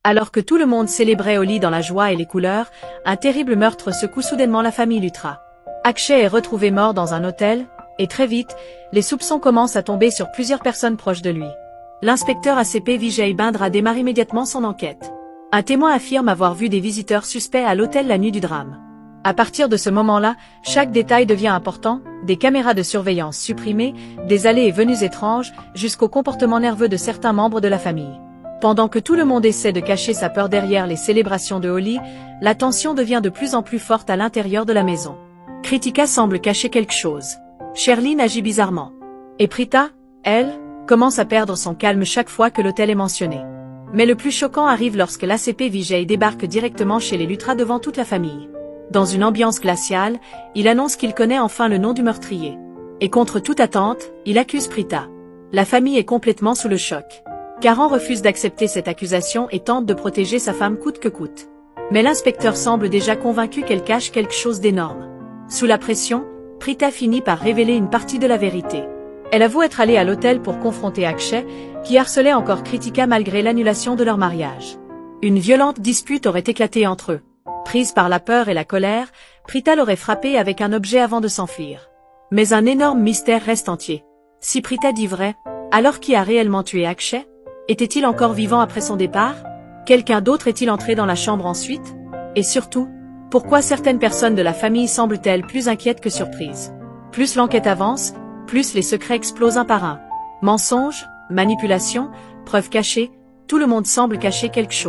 Alors que tout le monde célébrait au lit dans la joie et les couleurs, un terrible meurtre secoue soudainement la famille Lutra. Akshay est retrouvé mort dans un hôtel, et très vite, les soupçons commencent à tomber sur plusieurs personnes proches de lui. L'inspecteur ACP Vijay Bindra démarre immédiatement son enquête. Un témoin affirme avoir vu des visiteurs suspects à l'hôtel la nuit du drame. À partir de ce moment-là, chaque détail devient important, des caméras de surveillance supprimées, des allées et venues étranges, jusqu'au comportement nerveux de certains membres de la famille. Pendant que tout le monde essaie de cacher sa peur derrière les célébrations de Holi, la tension devient de plus en plus forte à l'intérieur de la maison. Kritika semble cacher quelque chose. Sherlyn agit bizarrement. Et Prita, elle, commence à perdre son calme chaque fois que l'hôtel est mentionné. Mais le plus choquant arrive lorsque l'ACP Vijay débarque directement chez les Lutra devant toute la famille. Dans une ambiance glaciale, il annonce qu'il connaît enfin le nom du meurtrier. Et contre toute attente, il accuse Prita. La famille est complètement sous le choc. Karan refuse d'accepter cette accusation et tente de protéger sa femme coûte que coûte. Mais l'inspecteur semble déjà convaincu qu'elle cache quelque chose d'énorme. Sous la pression, Prita finit par révéler une partie de la vérité. Elle avoue être allée à l'hôtel pour confronter Akshay, qui harcelait encore Kritika malgré l'annulation de leur mariage. Une violente dispute aurait éclaté entre eux. Prise par la peur et la colère, Prita l'aurait frappé avec un objet avant de s'enfuir. Mais un énorme mystère reste entier. Si Prita dit vrai, alors qui a réellement tué Akshay? Était-il encore vivant après son départ? Quelqu'un d'autre est-il entré dans la chambre ensuite? Et surtout, pourquoi certaines personnes de la famille semblent-elles plus inquiètes que surprises? Plus l'enquête avance, plus les secrets explosent un par un. Mensonges, manipulations, preuves cachées, tout le monde semble cacher quelque chose.